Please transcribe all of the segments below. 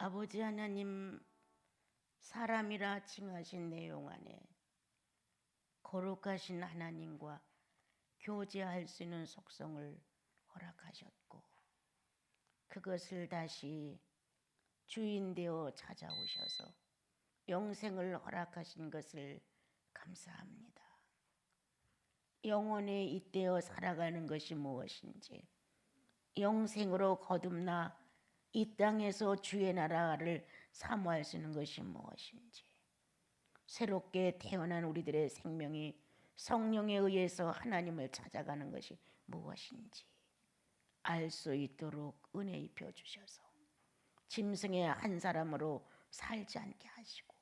아버지 하나님, 사람이라 칭하신 내용 안에 거룩하신 하나님과 교제할 수 있는 속성을 허락하셨고, 그것을 다시 주인 되어 찾아오셔서 영생을 허락하신 것을 감사합니다. 영원에 잇대어 살아가는 것이 무엇인지, 영생으로 거듭나 이 땅에서 주의 나라를 사모할 수 있는 것이 무엇인지, 새롭게 태어난 우리들의 생명이 성령에 의해서 하나님을 찾아가는 것이 무엇인지 알 수 있도록 은혜 입혀 주셔서 짐승의 한 사람으로 살지 않게 하시고,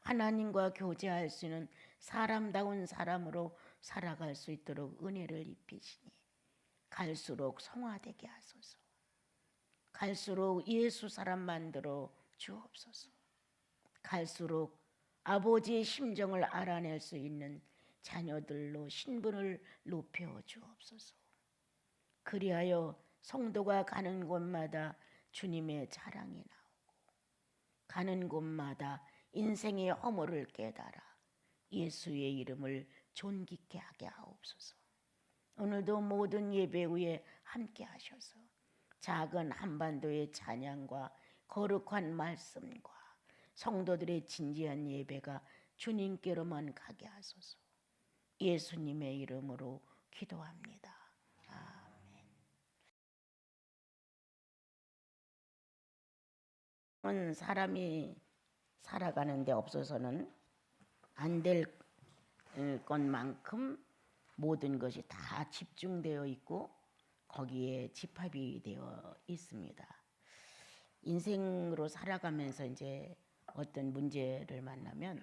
하나님과 교제할 수 있는 사람다운 사람으로 살아갈 수 있도록 은혜를 입히시니 갈수록 성화되게 하소서. 갈수록 예수 사람 만들어 주옵소서. 갈수록 아버지의 심정을 알아낼 수 있는 자녀들로 신분을 높여 주옵소서. 그리하여 성도가 가는 곳마다 주님의 자랑이 나오고, 가는 곳마다 인생의 허물을 깨달아 예수의 이름을 존귀케 하게 하옵소서. 오늘도 모든 예배 후에 함께 하셔서 작은 한반도의 찬양과 거룩한 말씀과 성도들의 진지한 예배가 주님께로만 가게 하소서. 예수님의 이름으로 기도합니다. 아멘. 사람이 살아가는 데 없어서는 안 될 것만큼 모든 것이 다 집중되어 있고 거기에 집합이 되어 있습니다. 인생으로 살아가면서 이제 어떤 문제를 만나면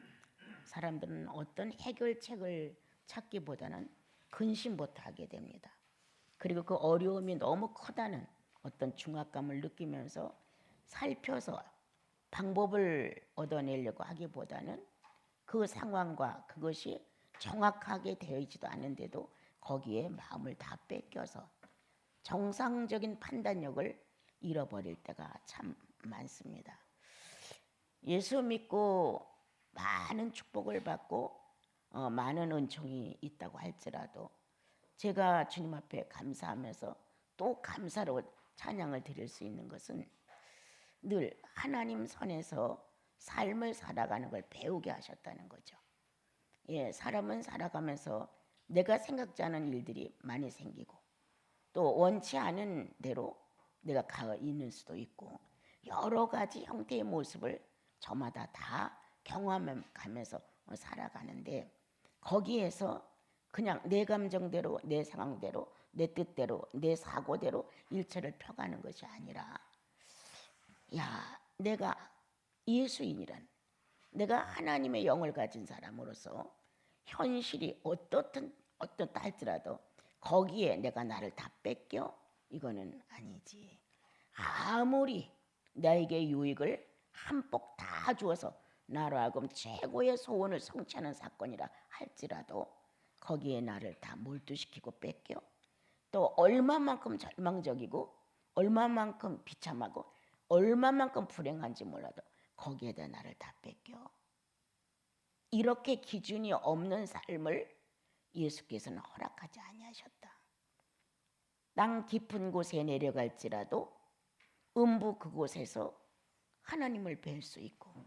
사람들은 어떤 해결책을 찾기보다는 근심부터 하게 됩니다. 그리고 그 어려움이 너무 크다는 어떤 중압감을 느끼면서 살펴서 방법을 얻어내려고 하기보다는 그 상황과 그것이 정확하게 되어 있지도 않은데도 거기에 마음을 다 뺏겨서 정상적인 판단력을 잃어버릴 때가 참 많습니다. 예수 믿고 많은 축복을 받고 많은 은총이 있다고 할지라도 제가 주님 앞에 감사하면서 또 감사로 찬양을 드릴 수 있는 것은 늘 하나님 선에서 삶을 살아가는 걸 배우게 하셨다는 거죠. 예, 사람은 살아가면서 내가 생각지 않은 일들이 많이 생기고 또 원치 않은 대로 내가 가 있는 수도 있고 여러 가지 형태의 모습을 저마다 다 경험하면서 살아가는데, 거기에서 그냥 내 감정대로, 내 상황대로, 내 뜻대로, 내 사고대로 일처를 펴가는 것이 아니라, 야, 내가 예수인이란, 내가 하나님의 영을 가진 사람으로서 현실이 어떻다 할지라도 거기에 내가 나를 다 뺏겨? 이거는 아니지. 아무리 나에게 유익을 한몫 다 주어서 나로 하여금 최고의 소원을 성취하는 사건이라 할지라도 거기에 나를 다 몰두시키고 뺏겨? 또 얼마만큼 절망적이고 얼마만큼 비참하고 얼마만큼 불행한지 몰라도 거기에다 나를 다 뺏겨? 이렇게 기준이 없는 삶을 예수께서는 허락하지 아니하셨다. 땅 깊은 곳에 내려갈지라도 음부 그곳에서 하나님을 뵐 수 있고,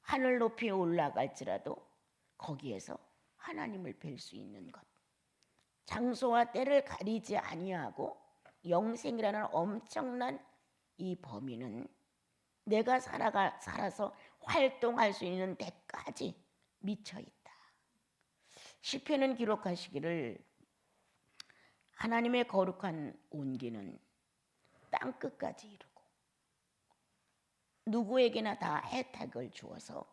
하늘 높이 올라갈지라도 거기에서 하나님을 뵐 수 있는 것, 장소와 때를 가리지 아니하고 영생이라는 엄청난 이 범위는 내가 살아서 활동할 수 있는 데까지 미쳐 있다. 시편은 기록하시기를 하나님의 거룩한 온기는 땅 끝까지 이루고 누구에게나 다 혜택을 주어서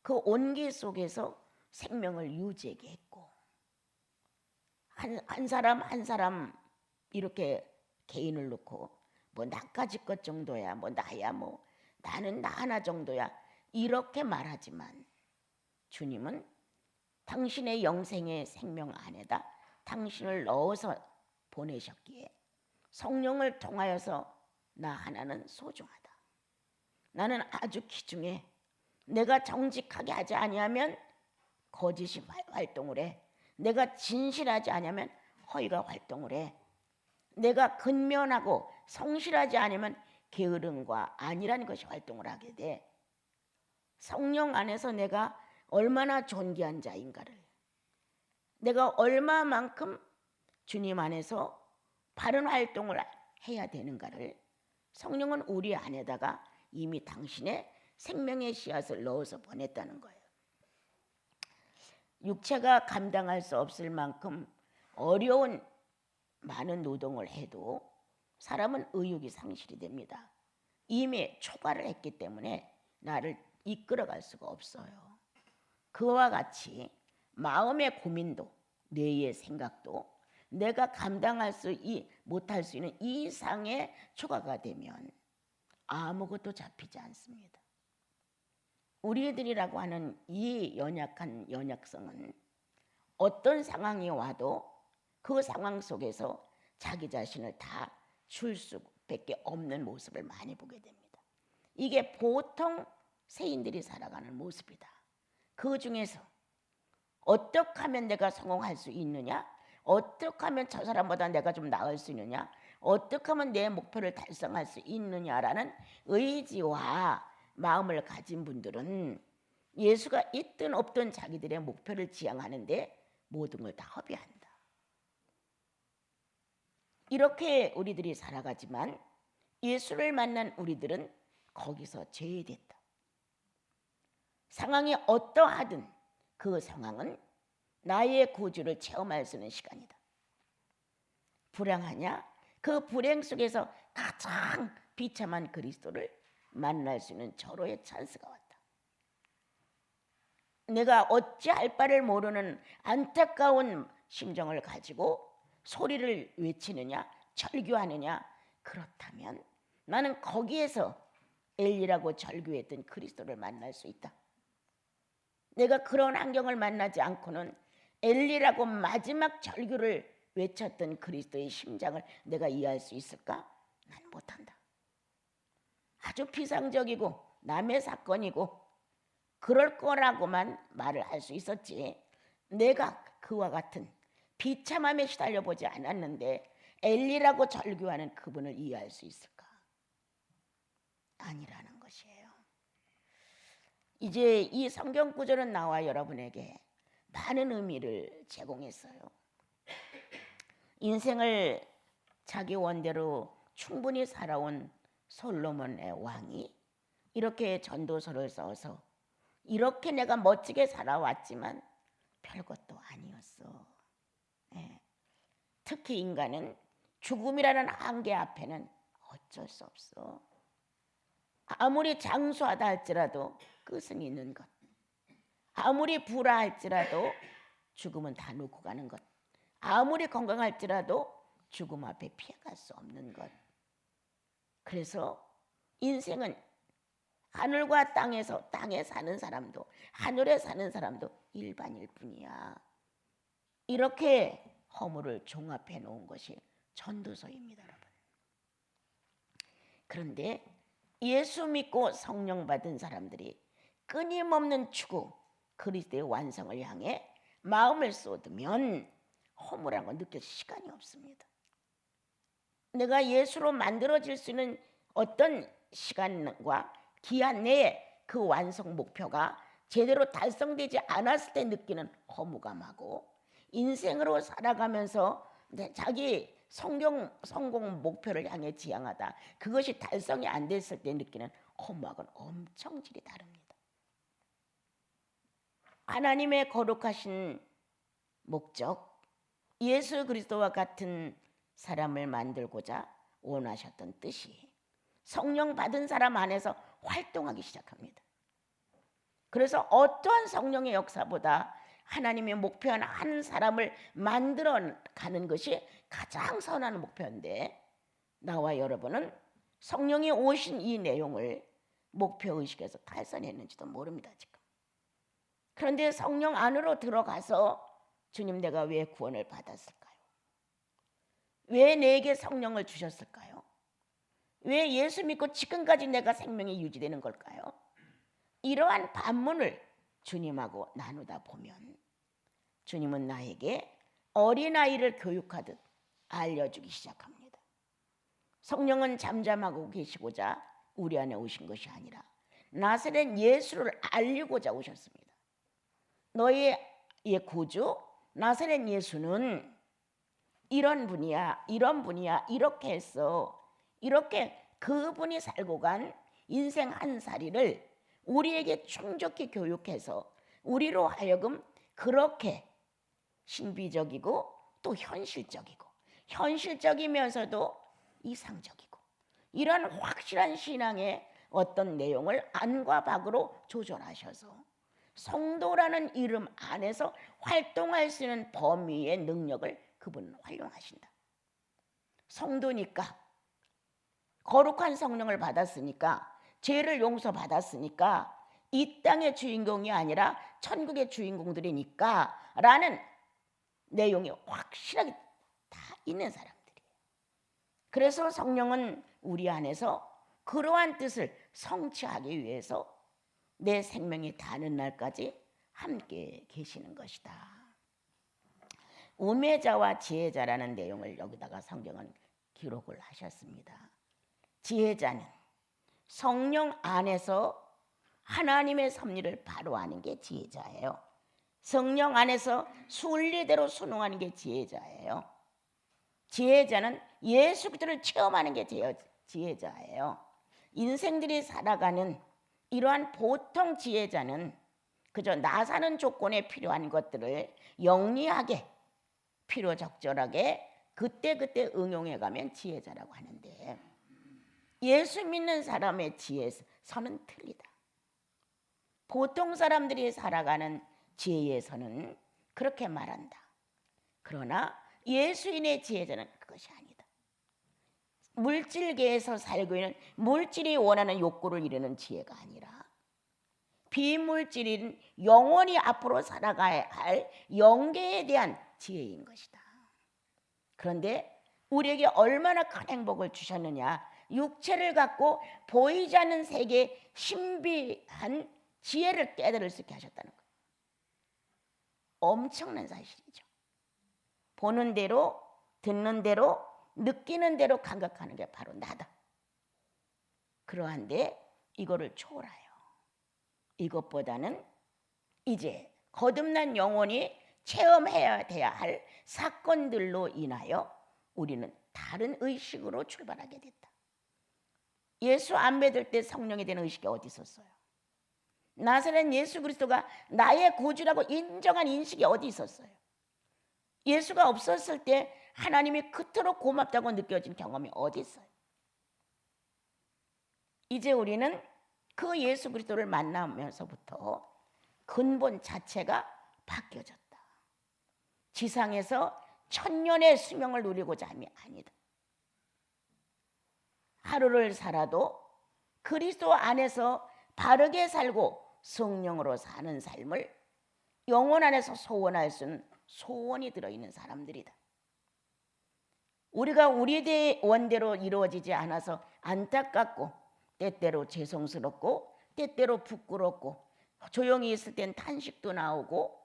그 온기 속에서 생명을 유지하게 했고, 한 사람 한 사람 이렇게 개인을 놓고 뭐 나까지 것 정도야, 뭐 나야, 뭐 나는 나 하나 정도야 이렇게 말하지만 주님은 당신의 영생의 생명 안에다 당신을 넣어서 보내셨기에 성령을 통하여서 나 하나는 소중하다. 나는 아주 귀중해. 내가 정직하게 하지 아니하면 거짓이 활동을 해. 내가 진실하지 아니하면 허위가 활동을 해. 내가 근면하고 성실하지 않으면 게으름과 안이라는 것이 활동을 하게 돼. 성령 안에서 내가 얼마나 존귀한 자인가를, 내가 얼마만큼 주님 안에서 바른 활동을 해야 되는가를 성령은 우리 안에다가 이미 당신의 생명의 씨앗을 넣어서 보냈다는 거예요. 육체가 감당할 수 없을 만큼 어려운 많은 노동을 해도 사람은 의욕이 상실이 됩니다. 이미 초과를 했기 때문에 나를 이끌어갈 수가 없어요. 그와 같이 마음의 고민도, 뇌의 생각도 내가 감당할 수 못할 수 있는 이상의 초과가 되면 아무것도 잡히지 않습니다. 우리들이라고 하는 이 연약한 연약성은 어떤 상황이 와도 그 상황 속에서 자기 자신을 다 줄 수밖에 없는 모습을 많이 보게 됩니다. 이게 보통 세인들이 살아가는 모습이다. 그 중에서 어떻게 하면 내가 성공할 수 있느냐, 어떻게 하면 저 사람보다 내가 좀 나을 수 있느냐, 어떻게 하면 내 목표를 달성할 수 있느냐라는 의지와 마음을 가진 분들은 예수가 있든 없든 자기들의 목표를 지향하는데 모든 걸 다 허비한다. 이렇게 우리들이 살아가지만 예수를 만난 우리들은 거기서 제외됐다. 상황이 어떠하든 그 상황은 나의 구주를 체험할 수 있는 시간이다. 불행하냐? 그 불행 속에서 가장 비참한 그리스도를 만날 수 있는 절호의 찬스가 왔다. 내가 어찌할 바를 모르는 안타까운 심정을 가지고 소리를 외치느냐, 절규하느냐, 그렇다면 나는 거기에서 엘리라고 절규했던 그리스도를 만날 수 있다. 내가 그런 환경을 만나지 않고는 엘리라고 마지막 절규를 외쳤던 그리스도의 심장을 내가 이해할 수 있을까? 난 못한다. 아주 피상적이고 남의 사건이고 그럴 거라고만 말을 할 수 있었지, 내가 그와 같은 비참함에 시달려 보지 않았는데 엘리라고 절규하는 그분을 이해할 수 있을까? 아니라는 것이에요. 이제 이 성경 구절은 나와 여러분에게 많은 의미를 제공했어요. 인생을 자기 원대로 충분히 살아온 솔로몬의 왕이 이렇게 전도서를 써서 이렇게 내가 멋지게 살아왔지만 별것도 아니었어. 특히 인간은 죽음이라는 한계 앞에는 어쩔 수 없어. 아무리 장수하다 할지라도 끝은 있는 것, 아무리 부라할지라도 죽음은 다 놓고 가는 것, 아무리 건강할지라도 죽음 앞에 피해갈 수 없는 것. 그래서 인생은 하늘과 땅에서 땅에 사는 사람도 하늘에 사는 사람도 일반일 뿐이야. 이렇게 허물을 종합해 놓은 것이 전도서입니다, 여러분. 그런데 예수 믿고 성령 받은 사람들이 끊임없는 추구, 그리스도의 완성을 향해 마음을 쏟으면 허물하고 느낄 시간이 없습니다. 내가 예수로 만들어질 수 있는 어떤 시간과 기한 내에 그 완성 목표가 제대로 달성되지 않았을 때 느끼는 허무감하고, 인생으로 살아가면서 자기 성공 목표를 향해 지향하다 그것이 달성이 안 됐을 때 느끼는 허무하고는 엄청 질이 다릅니다. 하나님의 거룩하신 목적, 예수 그리스도와 같은 사람을 만들고자 원하셨던 뜻이 성령 받은 사람 안에서 활동하기 시작합니다. 그래서 어떠한 성령의 역사보다 하나님의 목표한 한 사람을 만들어가는 것이 가장 선한 목표인데, 나와 여러분은 성령이 오신 이 내용을 목표의식에서 달성했는지도 모릅니다, 지금. 그런데 성령 안으로 들어가서 주님, 내가 왜 구원을 받았을까요? 왜 내게 성령을 주셨을까요? 왜 예수 믿고 지금까지 내가 생명이 유지되는 걸까요? 이러한 반문을 주님하고 나누다 보면 주님은 나에게 어린아이를 교육하듯 알려주기 시작합니다. 성령은 잠잠하고 계시고자 우리 안에 오신 것이 아니라 나사렛 예수를 알리고자 오셨습니다. 너희의 구주 나사렛 예수는 이런 분이야, 이런 분이야, 이렇게 해서 이렇게 그분이 살고 간 인생 한 살이를 우리에게 충족히 교육해서 우리로 하여금 그렇게 신비적이고 또 현실적이면서도 이상적이고 이런 확실한 신앙의 어떤 내용을 안과 밖으로 조절하셔서 성도라는 이름 안에서 활동할 수 있는 범위의 능력을 그분은 활용하신다. 성도니까 거룩한 성령을 받았으니까 죄를 용서받았으니까 이 땅의 주인공이 아니라 천국의 주인공들이니까 라는 내용이 확실하게 다 있는 사람들이에요. 그래서 성령은 우리 안에서 그러한 뜻을 성취하기 위해서 내 생명이 닿는 날까지 함께 계시는 것이다. 우매자와 지혜자라는 내용을 여기다가 성경은 기록을 하셨습니다. 지혜자는 성령 안에서 하나님의 섭리를 바로 아는 게 지혜자예요. 성령 안에서 순리대로 순응하는 게 지혜자예요. 지혜자는 예수 그리스도를 체험하는 게 지혜자예요. 인생들이 살아가는 이러한 보통 지혜자는 그저 나 사는 조건에 필요한 것들을 영리하게 필요적절하게 그때그때 응용해가면 지혜자라고 하는데 예수 믿는 사람의 지혜에서는 틀리다. 보통 사람들이 살아가는 지혜에서는 그렇게 말한다. 그러나 예수인의 지혜자는 그것이 아니다. 물질계에서 살고 있는 물질이 원하는 욕구를 이루는 지혜가 아니라 비물질인 영원히 앞으로 살아가야 할 영계에 대한 지혜인 것이다. 그런데 우리에게 얼마나 큰 행복을 주셨느냐. 육체를 갖고 보이지 않는 세계의 신비한 지혜를 깨달을 수 있게 하셨다는 거예요. 엄청난 사실이죠. 보는 대로 듣는 대로 느끼는 대로 감각하는 게 바로 나다. 그러한데 이거를 초월해요. 이것보다는 이제 거듭난 영혼이 체험해야 돼야 할 사건들로 인하여 우리는 다른 의식으로 출발하게 됐다. 예수 안 믿을 때 성령이 되는 의식이 어디 있었어요? 나사렛 예수 그리스도가 나의 구주라고 인정한 인식이 어디 있었어요? 예수가 없었을 때 하나님이 그토록 고맙다고 느껴진 경험이 어디 있어요? 이제 우리는 그 예수 그리스도를 만나면서부터 근본 자체가 바뀌어졌다. 지상에서 천년의 수명을 누리고자 함이 아니다. 하루를 살아도 그리스도 안에서 바르게 살고 성령으로 사는 삶을 영혼 안에서 소원할 수 있는 소원이 들어있는 사람들이다. 우리가 우리의 원대로 이루어지지 않아서 안타깝고 때때로 죄송스럽고 때때로 부끄럽고 조용히 있을 땐 탄식도 나오고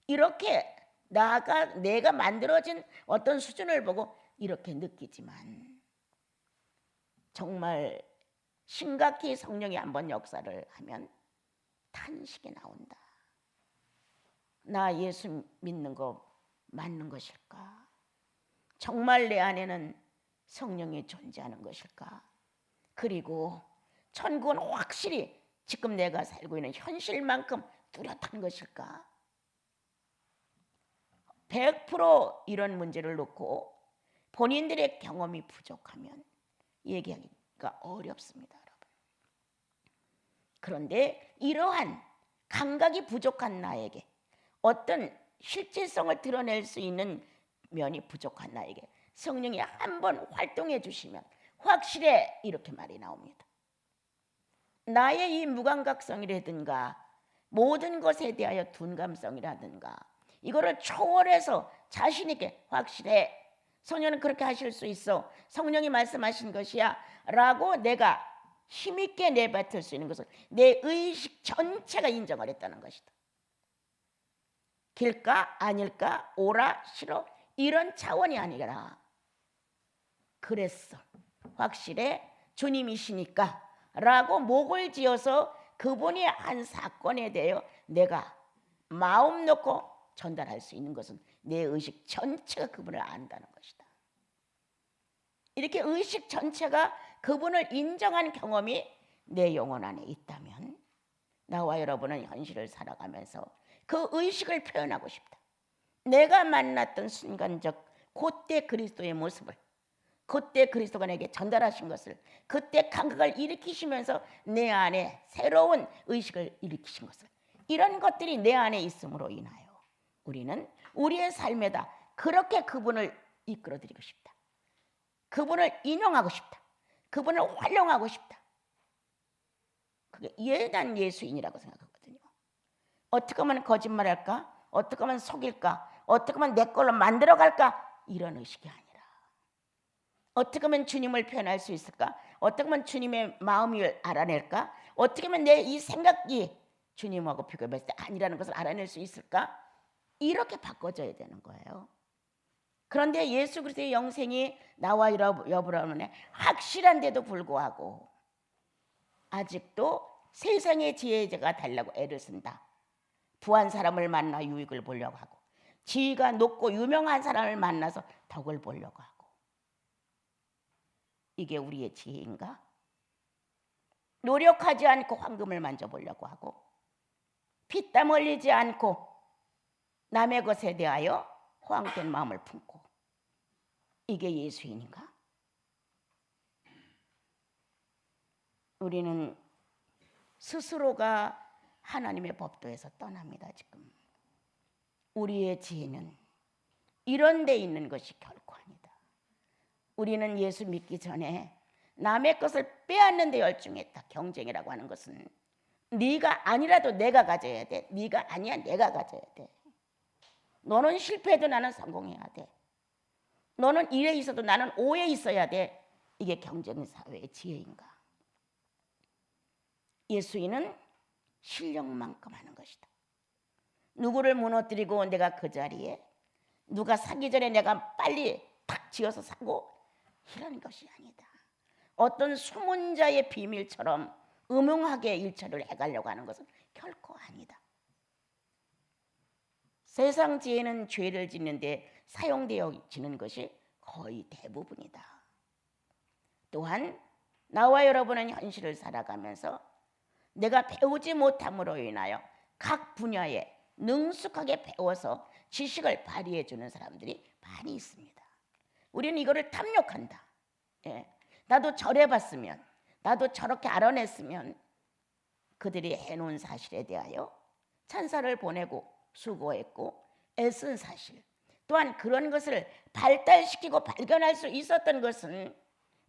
이렇게 내가 만들어진 어떤 수준을 보고 이렇게 느끼지만 정말 심각히 성령이 한번 역사를 하면 탄식이 나온다. 나 예수 믿는 거 맞는 것일까? 정말 내 안에는 성령이 존재하는 것일까? 그리고 천국은 확실히 지금 내가 살고 있는 현실만큼 뚜렷한 것일까? 100% 이런 문제를 놓고 본인들의 경험이 부족하면 얘기하기가 어렵습니다, 여러분. 그런데 이러한 감각이 부족한 나에게 어떤 실질성을 드러낼 수 있는 면이 부족한 나에게 성령이 한번 활동해 주시면 확실해 이렇게 말이 나옵니다. 나의 이 무감각성이라든가 모든 것에 대하여 둔감성이라든가 이거를 초월해서 자신 있게 확실해 성령은 그렇게 하실 수 있어. 성령이 말씀하신 것이야 라고 내가 힘있게 내뱉을 수 있는 것을 내 의식 전체가 인정을 했다는 것이다. 길까 아닐까 오라 싫어 이런 차원이 아니라 그랬어. 확실해 주님이시니까 라고 목을 지어서 그분이 한 사건에 대하여 내가 마음 놓고 전달할 수 있는 것은 내 의식 전체가 그분을 안다는 것이다. 이렇게 의식 전체가 그분을 인정한 경험이 내 영혼 안에 있다면 나와 여러분은 현실을 살아가면서 그 의식을 표현하고 싶다. 내가 만났던 순간적 그때 그리스도의 모습을, 그때 그리스도가 내게 전달하신 것을, 그때 감각을 일으키시면서 내 안에 새로운 의식을 일으키신 것을, 이런 것들이 내 안에 있음으로 인하여 우리는 우리의 삶에다 그렇게 그분을 이끌어드리고 싶다. 그분을 인용하고 싶다. 그분을 활용하고 싶다. 그게 예난 예수인이라고 생각하거든요. 어떻게 하면 거짓말할까? 어떻게 하면 속일까? 어떻게 하면 내 걸로 만들어갈까? 이런 의식이 아니라 어떻게 하면 주님을 표현할 수 있을까? 어떻게 하면 주님의 마음을 알아낼까? 어떻게 하면 내 이 생각이 주님하고 비교했을 때 아니라는 것을 알아낼 수 있을까? 이렇게 바꿔줘야 되는 거예요. 그런데 예수 그리스도의 영생이 나와 여러분의 확실한데도 불구하고 아직도 세상의 지혜자가 되려고 애를 쓴다. 부한 사람을 만나 유익을 보려고 하고 지위가 높고 유명한 사람을 만나서 덕을 보려고 하고 이게 우리의 지혜인가? 노력하지 않고 황금을 만져보려고 하고 피땀 흘리지 않고 남의 것에 대하여 허황된 마음을 품고 이게 예수인인가? 우리는 스스로가 하나님의 법도에서 떠납니다. 지금 우리의 지혜는 이런 데 있는 것이 결코 아니다. 우리는 예수 믿기 전에 남의 것을 빼앗는 데 열중했다. 경쟁이라고 하는 것은 네가 아니라도 내가 가져야 돼. 네가 아니야 내가 가져야 돼. 너는 실패해도 나는 성공해야 돼. 너는 1에 있어도 나는 5에 있어야 돼. 이게 경쟁사회의 지혜인가? 예수인은 실력만큼 하는 것이다. 누구를 무너뜨리고 내가 그 자리에 누가 사기 전에 내가 빨리 탁 지어서 사고 이런 것이 아니다. 어떤 숨은 자의 비밀처럼 음흉하게 일처리를 해가려고 하는 것은 결코 아니다. 세상 지혜는 죄를 짓는데 사용되어지는 것이 거의 대부분이다. 또한 나와 여러분은 현실을 살아가면서 내가 배우지 못함으로 인하여 각 분야에 능숙하게 배워서 지식을 발휘해 주는 사람들이 많이 있습니다. 우리는 이거를 탐욕한다. 나도 저래봤으면, 나도 저렇게 알아냈으면 그들이 해놓은 사실에 대하여 찬사를 보내고 수고했고 애쓴 사실, 또한 그런 것을 발달시키고 발견할 수 있었던 것은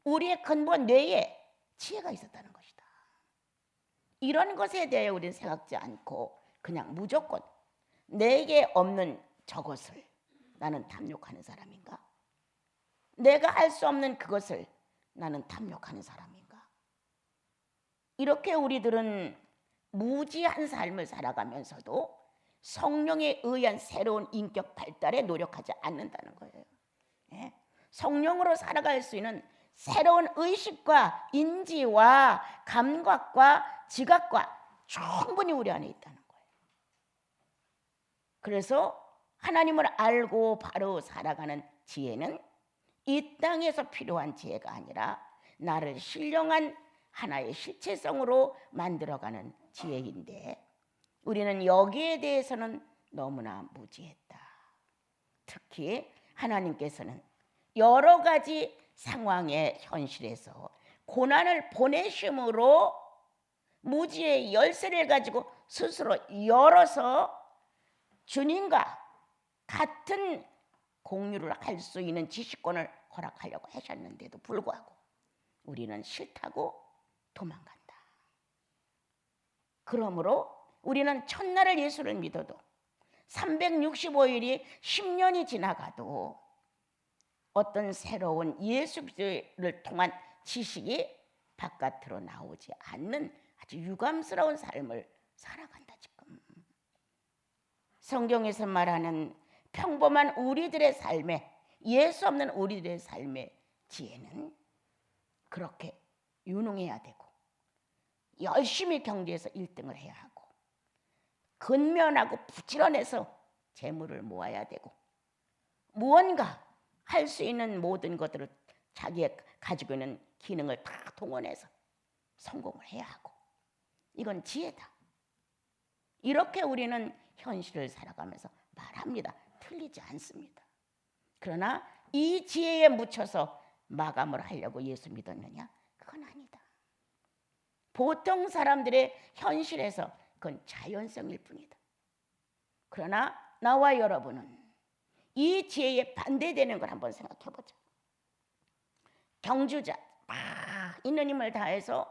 우리의 근본 뇌에 지혜가 있었다는 것이다. 이런 것에 대해 우리는 생각지 않고 그냥 무조건 내게 없는 저것을 나는 탐욕하는 사람인가? 내가 할 수 없는 그것을 나는 탐욕하는 사람인가? 이렇게 우리들은 무지한 삶을 살아가면서도 성령에 의한 새로운 인격 발달에 노력하지 않는다는 거예요. 성령으로 살아갈 수 있는 새로운 의식과 인지와 감각과 지각과 충분히 우리 안에 있다는 거예요. 그래서 하나님을 알고 바로 살아가는 지혜는 이 땅에서 필요한 지혜가 아니라 나를 신령한 하나의 실체성으로 만들어가는 지혜인데 우리는 여기에 대해서는 너무나 무지했다. 특히 하나님께서는 여러 가지 상황의 현실에서 고난을 보내심으로 무지의 열쇠를 가지고 스스로 열어서 주님과 같은 공유를 할 수 있는 지식권을 허락하려고 하셨는데도 불구하고 우리는 싫다고 도망간다. 그러므로 우리는 첫날을 예수를 믿어도 365일이 10년이 지나가도 어떤 새로운 예수 그리스도를 통한 지식이 바깥으로 나오지 않는 아주 유감스러운 삶을 살아간다 지금. 성경에서 말하는 평범한 우리들의 삶에, 예수 없는 우리들의 삶의 지혜는 그렇게 유능해야 되고 열심히 경주해서 1등을 해야 하고 근면하고 부지런해서 재물을 모아야 되고 무언가 할 수 있는 모든 것들을 자기의 가지고 있는 기능을 다 동원해서 성공을 해야 하고, 이건 지혜다. 이렇게 우리는 현실을 살아가면서 말합니다. 틀리지 않습니다. 그러나 이 지혜에 묻혀서 마감을 하려고 예수 믿었느냐? 그건 아니다. 보통 사람들의 현실에서 그건 자연성일 뿐이다. 그러나 나와 여러분은 이 지혜에 반대되는 걸 한번 생각해 보자. 경주자 다 있는 힘을 다해서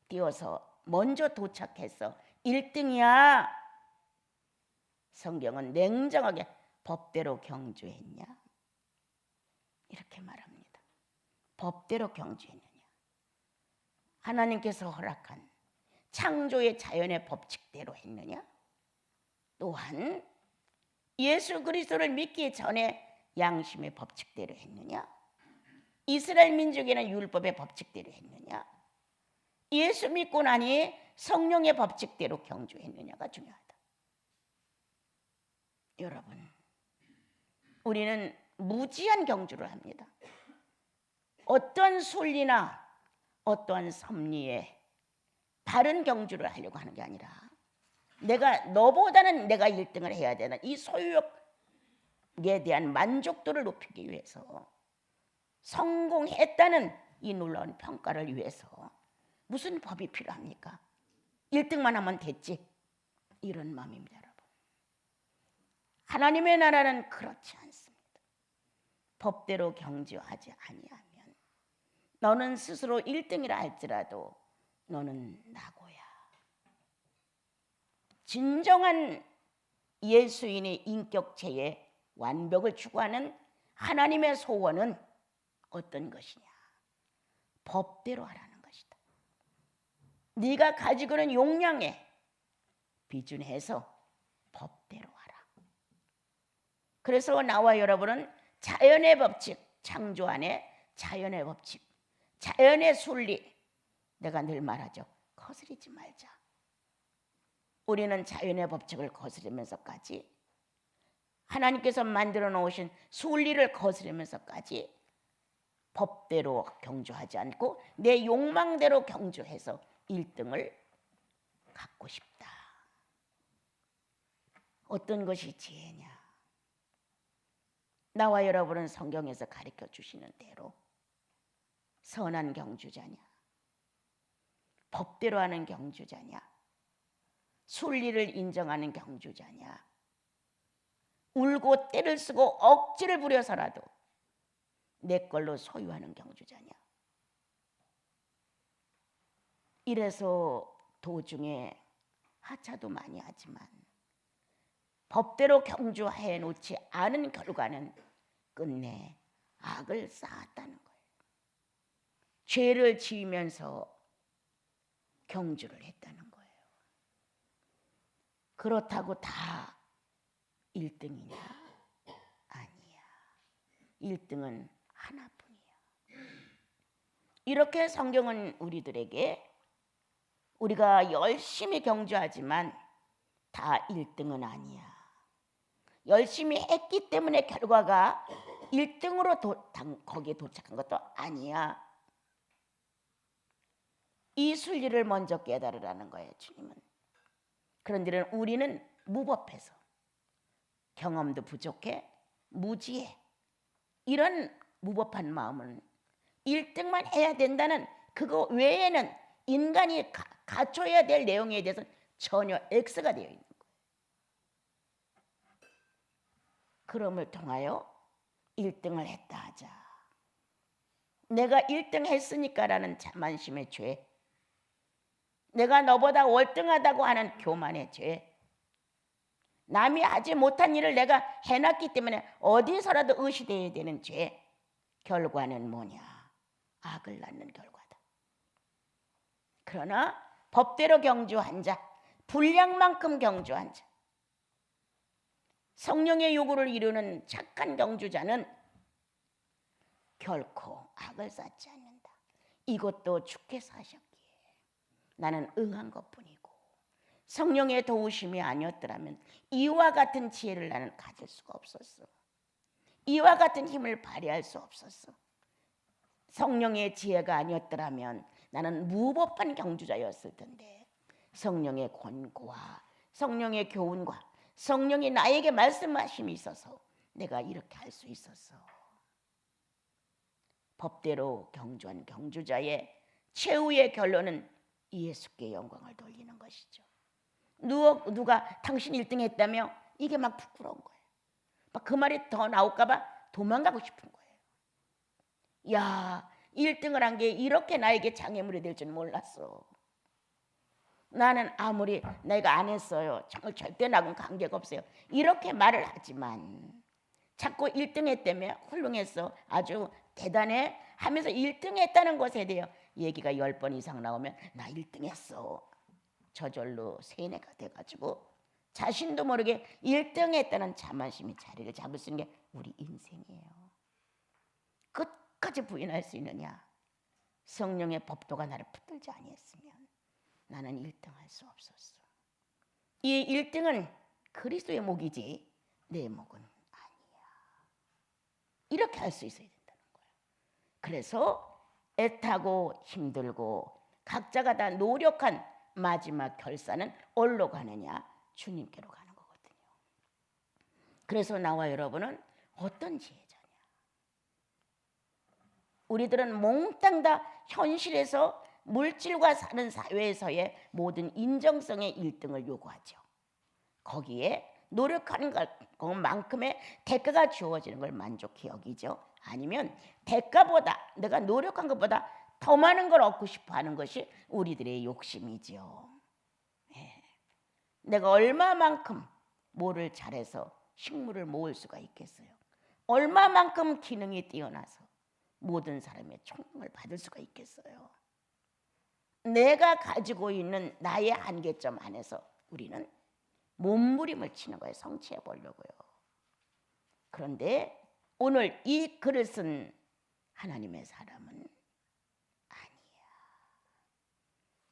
뛰어서 먼저 도착해서 1등이야. 성경은 냉정하게 법대로 경주했냐? 이렇게 말합니다. 법대로 경주했느냐? 하나님께서 허락한 창조의 자연의 법칙대로 했느냐? 또한 예수 그리스도를 믿기 전에 양심의 법칙대로 했느냐? 이스라엘 민족에는 율법의 법칙대로 했느냐? 예수 믿고 나니 성령의 법칙대로 경주했느냐가 중요하다. 여러분, 우리는 무지한 경주를 합니다. 어떤 순리나 어떠한 섭리에 바른 경주를 하려고 하는 게 아니라 내가 너보다는 내가 1등을 해야 되는 이 소유욕에 대한 만족도를 높이기 위해서, 성공했다는 이 놀라운 평가를 위해서 무슨 법이 필요합니까? 1등만 하면 됐지, 이런 마음입니다. 여러분, 하나님의 나라는 그렇지 않습니다. 법대로 경주하지 아니하면 너는 스스로 1등이라 할지라도 너는 나고야. 진정한 예수인의 인격체의 완벽을 추구하는 하나님의 소원은 어떤 것이냐? 법대로 하라는 것이다. 네가 가지고 있는 용량에 비준해서 법대로 하라. 그래서 나와 여러분은 자연의 법칙, 창조 안에 자연의 법칙, 자연의 순리, 내가 늘 말하죠. 거스르지 말자. 우리는 자연의 법칙을 거스르면서까지, 하나님께서 만들어 놓으신 순리를 거스르면서까지 법대로 경주하지 않고 내 욕망대로 경주해서 1등을 갖고 싶다. 어떤 것이 지혜냐? 나와 여러분은 성경에서 가르쳐 주시는 대로 선한 경주자냐? 법대로 하는 경주자냐? 순리를 인정하는 경주자냐? 울고 떼를 쓰고 억지를 부려서라도 내 걸로 소유하는 경주자냐? 이래서 도중에 하차도 많이 하지만 법대로 경주해 놓지 않은 결과는 끝내 악을 쌓았다는 거예요. 죄를 지으면서 경주를 했다는 거예요. 그렇다고 다 1등이냐? 아니야. 1등은 하나뿐이야. 이렇게 성경은 우리들에게 우리가 열심히 경주하지만 다 1등은 아니야. 열심히 했기 때문에 결과가 1등으로 거기에 도착한 것도 아니야. 이 순리를 먼저 깨달으라는 거예요, 주님은. 그런데 우리는 무법해서, 경험도 부족해, 무지해, 이런 무법한 마음은 1등만 해야 된다는 그거 외에는 인간이 갖춰야 될 내용에 대해서 전혀 X가 되어 있는 거예요. 그럼을 통하여 1등을 했다 하자. 내가 1등 했으니까라는 자만심의 죄, 내가 너보다 월등하다고 하는 교만의 죄, 남이 하지 못한 일을 내가 해놨기 때문에 어디서라도 의시되어야 되는 죄, 결과는 뭐냐? 악을 낳는 결과다. 그러나 법대로 경주한 자, 분량만큼 경주한 자, 성령의 요구를 이루는 착한 경주자는 결코 악을 쌓지 않는다. 이것도 주께서 하셨기에 나는 응한 것뿐이고, 성령의 도우심이 아니었더라면 이와 같은 지혜를 나는 가질 수가 없었어. 이와 같은 힘을 발휘할 수 없었어. 성령의 지혜가 아니었더라면 나는 무법한 경주자였을 텐데, 성령의 권고와 성령의 교훈과 성령이 나에게 말씀하심이 있어서 내가 이렇게 할 수 있었어. 법대로 경주한 경주자의 최후의 결론은 예수께 영광을 돌리는 것이죠. 누가 당신 1등 했다며? 이게 막 부끄러운 거예요. 막 그 말이 더 나올까 봐 도망가고 싶은 거예요. 야, 1등을 한 게 이렇게 나에게 장애물이 될 줄 몰랐어. 나는 아무리 내가 안 했어요, 정말 절대 나하고는 관계가 없어요, 이렇게 말을 하지만 자꾸 1등 했다며, 훌륭했어, 아주 대단해 하면서 1등 했다는 것에 대해 얘기가 10번 이상 나오면 나 1등 했어, 저절로 세뇌가 돼가지고 자신도 모르게 1등 했다는 자만심이 자리를 잡을 수 있는 게 우리 인생이에요. 끝까지 부인할 수 있느냐? 성령의 법도가 나를 붙들지 아니했으면 나는 1등 할 수 없었어. 이 1등은 그리스도의 목이지 내 목은 아니야. 이렇게 할 수 있어야 된다는 거예요. 그래서 애타고 힘들고 각자가 다 노력한 마지막 결산은 어디로 가느냐? 주님께로 가는 거거든요. 그래서 나와 여러분은 어떤 지혜자냐? 우리들은 몽땅 다 현실에서 물질과 사는 사회에서의 모든 인정성의 1등을 요구하죠. 거기에 노력하는 것만큼의 대가가 주어지는 걸 만족히 여기죠. 아니면 대가보다, 내가 노력한 것보다 더 많은 걸 얻고 싶어 하는 것이 우리들의 욕심이지요. 내가 얼마만큼 뭐를 잘해서 식물을 모을 수가 있겠어요? 얼마만큼 기능이 뛰어나서 모든 사람의 총명을 받을 수가 있겠어요? 내가 가지고 있는 나의 한계점 안에서 우리는 몸부림을 치는 거예요. 성취해 보려고요. 그런데 오늘 이 글을 쓴 하나님의 사람은 아니야.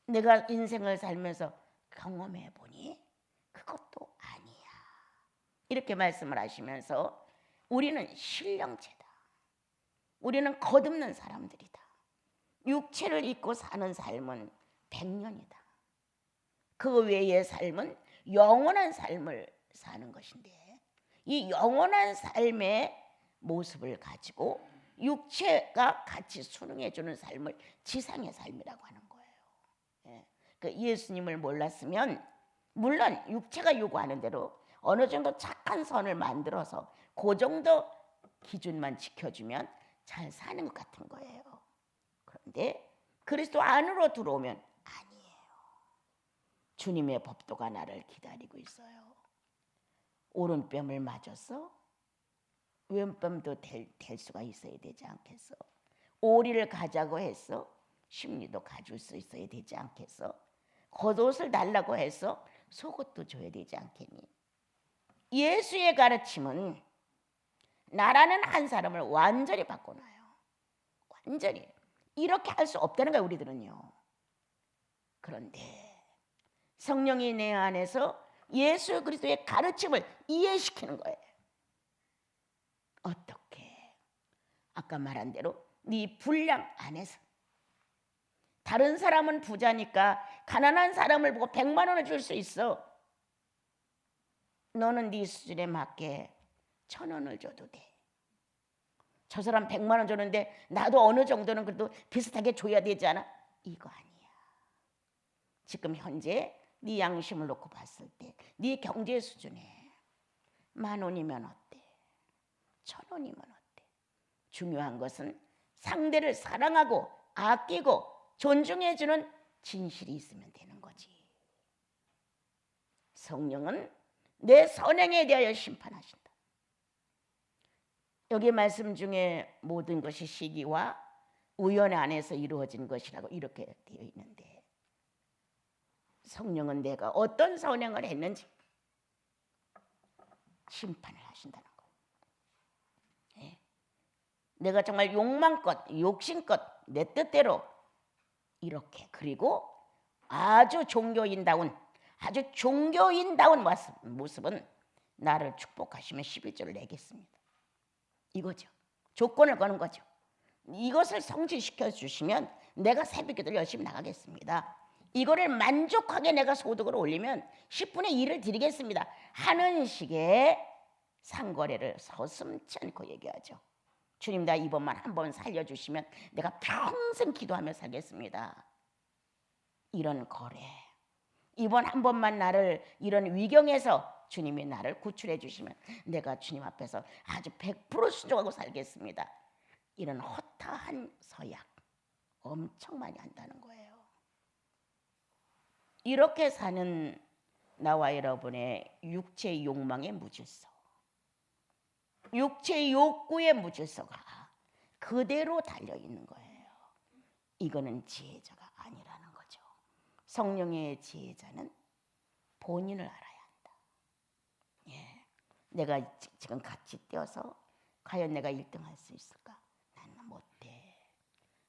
내가 인생을 살면서 경험해 보니 그것도 아니야. 이렇게 말씀을 하시면서 우리는 신령체다. 우리는 거듭난 사람들이다. 육체를 입고 사는 삶은 100년이다. 그 외의 삶은 영원한 삶을 사는 것인데, 이 영원한 삶의 모습을 가지고 육체가 같이 순응해 주는 삶을 지상의 삶이라고 하는 거예요. 그 예수님을 몰랐으면 물론 육체가 요구하는 대로 어느 정도 착한 선을 만들어서 그 정도 기준만 지켜주면 잘 사는 것 같은 거예요. 그런데 그리스도 안으로 들어오면 아니에요. 주님의 법도가 나를 기다리고 있어요. 오른뺨을 맞았어? 왼뺨도 될 수가 있어야 되지 않겠어? 오리를 가자고 했어? 심리도 가질 수 있어야 되지 않겠어? 겉옷을 달라고 해서 속옷도 줘야 되지 않겠니? 예수의 가르침은 나라는 한 사람을 완전히 바꿔놔요. 완전히. 이렇게 할 수 없다는 거예요, 우리들은요. 그런데 성령이 내 안에서 예수 그리스도의 가르침을 이해시키는 거예요. 어떻게? 아까 말한 대로 네 분량 안에서. 다른 사람은 부자니까 가난한 사람을 보고 100만 원을 줄 수 있어. 너는 네 수준에 맞게 1,000원을 줘도 돼. 저 사람 100만 원 줬는데 나도 어느 정도는 그래도 비슷하게 줘야 되지 않아? 이거 아니야. 지금 현재 네 양심을 놓고 봤을 때 네 경제 수준에 10,000원이면 어때? 1,000원이면 어때? 중요한 것은 상대를 사랑하고 아끼고 존중해주는 진실이 있으면 되는 거지. 성령은 내 선행에 대하여 심판하신다. 여기 말씀 중에 모든 것이 시기와 우연 안에서 이루어진 것이라고 이렇게 되어 있는데, 성령은 내가 어떤 선행을 했는지 심판을 하신다는 거예요. 내가 정말 욕망껏 욕심껏 내 뜻대로 이렇게, 그리고 아주 종교인다운 모습은 나를 축복하시면 11조를 내겠습니다. 이거죠. 조건을 거는 거죠. 이것을 성취시켜 주시면 내가 새벽기도를 열심히 나가겠습니다. 이거를 만족하게 내가 소득을 올리면 10분의 1을 드리겠습니다 하는 식의 상거래를 서슴지 않고 얘기하죠. 주님, 나 이번만 한 번 살려주시면 내가 평생 기도하며 살겠습니다. 이런 거래, 이번 한 번만 나를 이런 위경에서 주님이 나를 구출해 주시면 내가 주님 앞에서 아주 100% 순종하고 살겠습니다. 이런 허탈한 서약 엄청 많이 한다는 거예요. 이렇게 사는 나와 여러분의 육체의 욕망의 무질서, 육체의 욕구의 무질서가 그대로 달려있는 거예요. 이거는 지혜자가 아니라는 거죠. 성령의 지혜자는 본인을 알아야 한다. 내가 지금 같이 뛰어서 과연 내가 1등 할 수 있을까? 나는 못해.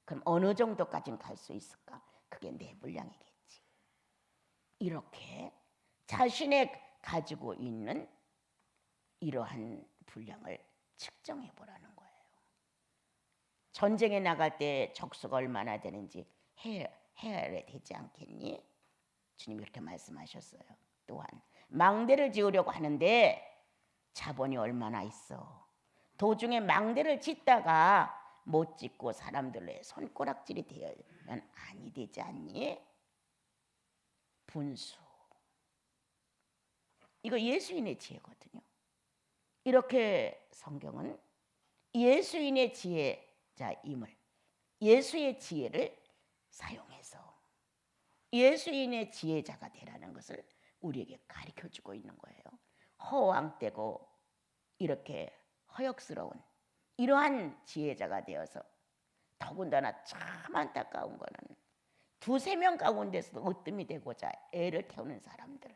그럼 어느 정도까지는 갈 수 있을까? 그게 내 분량이겠지. 이렇게 자신의 가지고 있는 이러한 분량을 측정해 보라는 거예요. 전쟁에 나갈 때 적수가 얼마나 되는지 헤아려야 되지 않겠니? 주님이 이렇게 말씀하셨어요. 또한 망대를 지으려고 하는데 자본이 얼마나 있어. 도중에 망대를 짓다가 못 짓고 사람들의 손가락질이 되면 아니 되지 않니? 분수. 이거 예수인의 지혜거든요. 이렇게 성경은 예수인의 지혜자임을, 예수의 지혜를 사용해서 예수인의 지혜자가 되라는 것을 우리에게 가르쳐주고 있는 거예요. 허황되고 이렇게 허역스러운 이러한 지혜자가 되어서, 더군다나 참 안타까운 거는 2-3명 가운데서도 으뜸이 되고자 애를 태우는 사람들,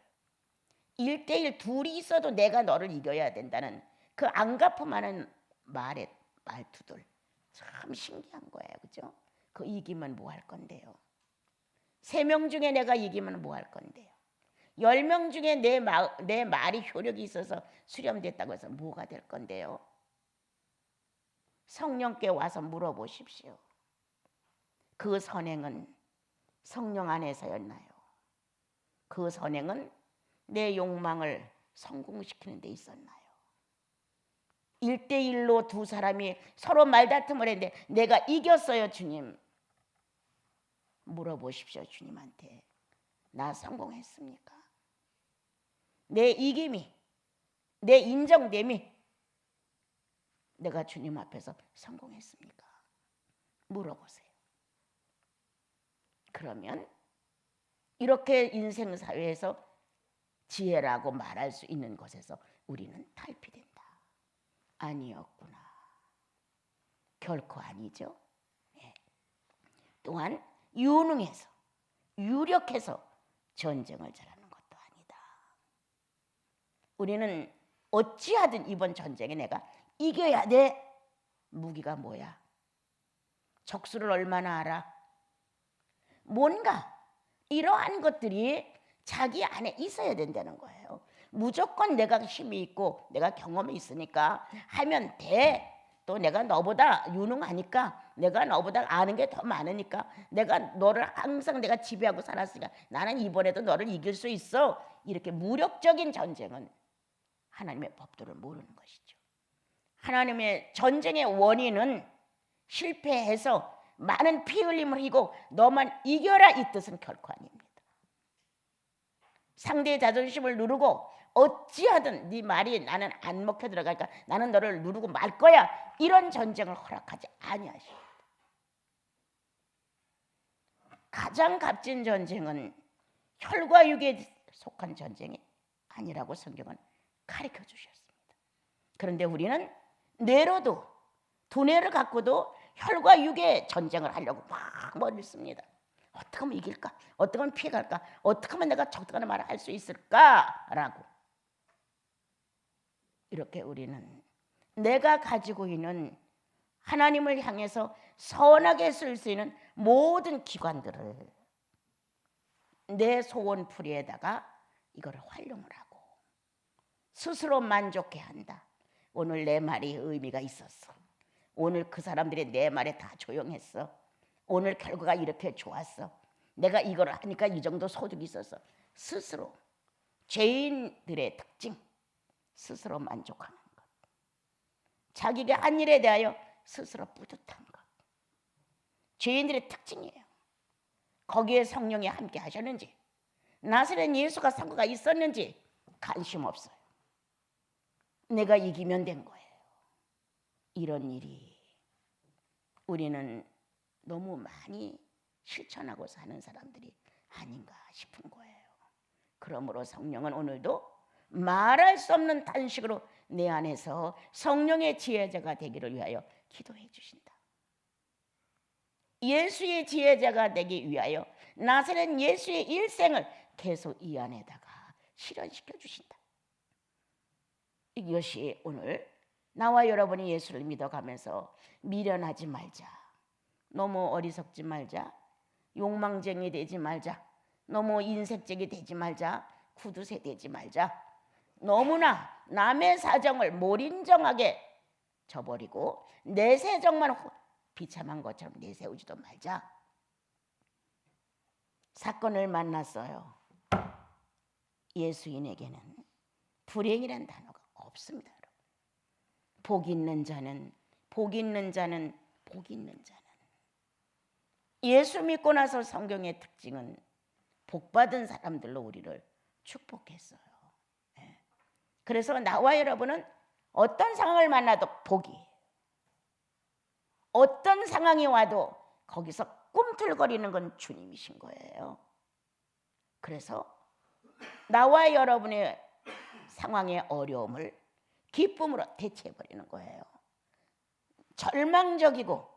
1대1 둘이 있어도 내가 너를 이겨야 된다는 그 안가품하는 말투들 참 신기한 거예요. 그죠? 그 이기면 뭐 할 건데요? 3명 중에 내가 이기면 뭐 할 건데요? 10명 중에 내 말이 효력이 있어서 수렴됐다고 해서 뭐가 될 건데요? 성령께 와서 물어보십시오. 그 선행은 성령 안에서였나요? 그 선행은 내 욕망을 성공시키는 데 있었나요? 1대1로 두 사람이 서로 말다툼을 했는데 내가 이겼어요, 주님. 물어보십시오, 주님한테. 나 성공했습니까? 내 이김이, 내 인정됨이 내가 주님 앞에서 성공했습니까? 물어보세요. 그러면 이렇게 인생사회에서 지혜라고 말할 수 있는 것에서 우리는 탈피된다. 아니었구나. 결코 아니죠. 또한 유능해서, 유력해서 전쟁을 잘하는 것도 아니다. 우리는 어찌하든 이번 전쟁에 내가 이겨야 돼. 무기가 뭐야? 적수를 얼마나 알아? 뭔가 이러한 것들이 자기 안에 있어야 된다는 거예요. 무조건 내가 힘이 있고 내가 경험이 있으니까 하면 돼. 또 내가 너보다 유능하니까, 내가 너보다 아는 게 더 많으니까, 내가 너를 항상 내가 지배하고 살았으니까 나는 이번에도 너를 이길 수 있어. 이렇게 무력적인 전쟁은 하나님의 법도를 모르는 것이죠. 하나님의 전쟁의 원인은 실패해서 많은 피 흘림을 흘리고 너만 이겨라 이 뜻은 결코 아닙니다. 상대의 자존심을 누르고 어찌하든 네 말이 나는 안 먹혀 들어갈까, 나는 너를 누르고 말 거야, 이런 전쟁을 허락하지 아니하십니다. 가장 값진 전쟁은 혈과 육에 속한 전쟁이 아니라고 성경은 가르쳐 주셨습니다. 그런데 우리는 뇌로도 두뇌를 갖고도 혈과 육의 전쟁을 하려고 막 머리를 씁니다. 어떻게 하면 이길까? 어떻게 하면 피해갈까? 어떻게 하면 내가 적당한 말을 할 수 있을까라고. 이렇게 우리는 내가 가지고 있는 하나님을 향해서 선하게 쓸 수 있는 모든 기관들을 내 소원풀이에다가 이걸 활용을 하고 스스로 만족해 한다. 오늘 내 말이 의미가 있었어. 오늘 그 사람들이 내 말에 다 조용했어. 오늘 결과가 이렇게 좋았어. 내가 이걸 하니까 이 정도 소득이 있었어. 스스로 죄인들의 특징, 스스로 만족하는 것. 자기가 한 일에 대하여 스스로 뿌듯한 것. 죄인들의 특징이에요. 거기에 성령이 함께 하셨는지, 나사렛 예수가 상고가 있었는지 관심 없어요. 내가 이기면 된 거예요. 이런 일이 우리는 너무 많이 실천하고 사는 사람들이 아닌가 싶은 거예요. 그러므로 성령은 오늘도 말할 수 없는 탄식으로 내 안에서 성령의 지혜자가 되기를 위하여 기도해 주신다. 예수의 지혜자가 되기 위하여 나사렛 예수의 일생을 계속 이 안에다가 실현시켜 주신다. 이것이 오늘 나와 여러분이 예수를 믿어가면서 미련하지 말자, 너무 어리석지 말자, 욕망쟁이 되지 말자, 너무 인색적이 되지 말자, 구두쇠 되지 말자, 너무나 남의 사정을 몰인정하게 저버리고 내 사정만 비참한 것처럼 내세우지도 말자. 사건을 만났어요. 예수인에게는 불행이란 단어가 없습니다. 복 있는 자는, 복 있는 자는, 복 있는 자는. 예수 믿고 나서 성경의 특징은 복받은 사람들로 우리를 축복했어요. 그래서 나와 여러분은 어떤 상황을 만나도 복이, 어떤 상황이 와도 거기서 꿈틀거리는 건 주님이신 거예요. 그래서 나와 여러분의 상황의 어려움을 기쁨으로 대체해버리는 거예요. 절망적이고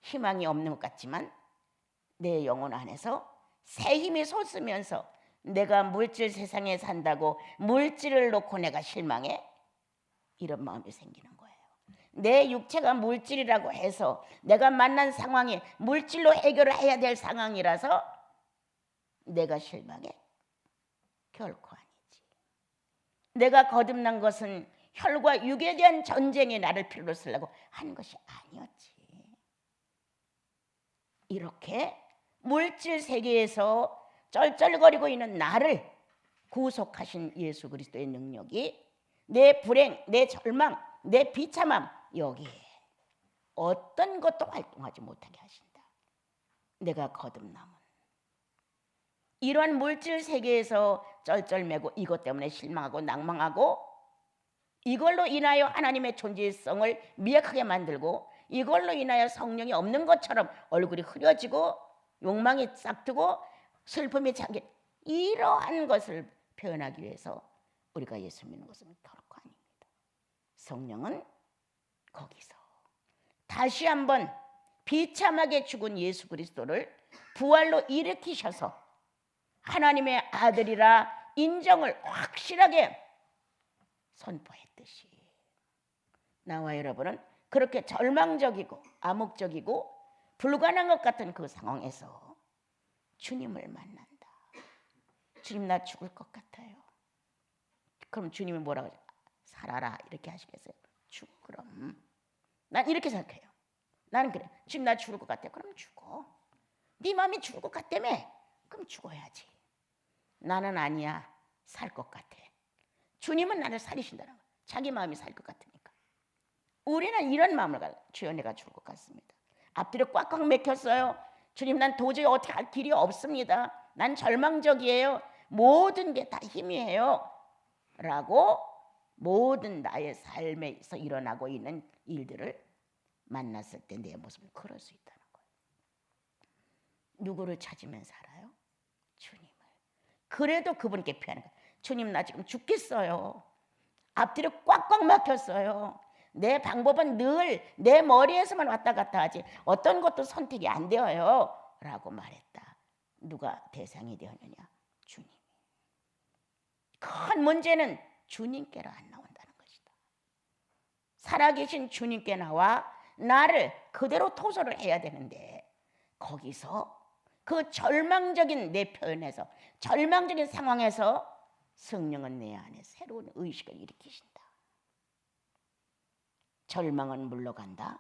희망이 없는 것 같지만 내 영혼 안에서 새 힘이 솟으면서 내가 물질 세상에 산다고 물질을 놓고 내가 실망해? 이런 마음이 생기는 거예요. 내 육체가 물질이라고 해서 내가 만난 상황이 물질로 해결을 해야 될 상황이라서 내가 실망해? 결코 아니지. 내가 거듭난 것은 혈과 육에 대한 전쟁에 나를 필요로 쓰려고 한 것이 아니었지. 이렇게 물질 세계에서 쩔쩔거리고 있는 나를 구속하신 예수 그리스도의 능력이 내 불행, 내 절망, 내 비참함 여기에 어떤 것도 활동하지 못하게 하신다. 내가 거듭남은 이러한 물질 세계에서 쩔쩔매고 이것 때문에 실망하고 낭망하고 이걸로 인하여 하나님의 존재성을 미약하게 만들고 이걸로 인하여 성령이 없는 것처럼 얼굴이 흐려지고 욕망이 싹트고 슬픔이 잠긴 이러한 것을 표현하기 위해서 우리가 예수 믿는 것은 결코 아닙니다. 성령은 거기서 다시 한번 비참하게 죽은 예수 그리스도를 부활로 일으키셔서 하나님의 아들이라 인정을 확실하게 선포했듯이 나와 여러분은 그렇게 절망적이고 암흑적이고 불가능한 것 같은 그 상황에서 주님을 만난다. 주님 나 죽을 것 같아요. 그럼 주님이 뭐라고 하죠? 살아라 이렇게 하시겠어요? 죽어 그럼. 난 이렇게 생각해요. 나는 그래. 주님 나 죽을 것 같아. 그럼 죽어. 네 마음이 죽을 것 같다며? 그럼 죽어야지. 나는 아니야. 살 것 같아. 주님은 나를 살리신다는 거야. 자기 마음이 살 것 같으니까. 우리는 이런 마음을 가지고 주여 내가 죽을 것 같습니다. 앞뒤로 꽉꽉 맥혔어요. 주님 난 도저히 어떻게 할 길이 없습니다. 난 절망적이에요. 모든 게 다 힘이에요. 라고 모든 나의 삶에서 일어나고 있는 일들을 만났을 때 내 모습을 그럴 수 있다는 거예요. 누구를 찾으면 살아요? 주님을. 그래도 그분께 피하는 거예요. 주님 나 지금 죽겠어요. 앞뒤로 꽉꽉 막혔어요. 내 방법은 늘 내 머리에서만 왔다 갔다 하지 어떤 것도 선택이 안 되어요 라고 말했다. 누가 대상이 되었느냐? 주님. 큰 문제는 주님께로 안 나온다는 것이다. 살아계신 주님께 나와 나를 그대로 토설을 해야 되는데 거기서 그 절망적인 내 표현에서 절망적인 상황에서 성령은 내 안에 새로운 의식을 일으키신다. 절망은 물러간다.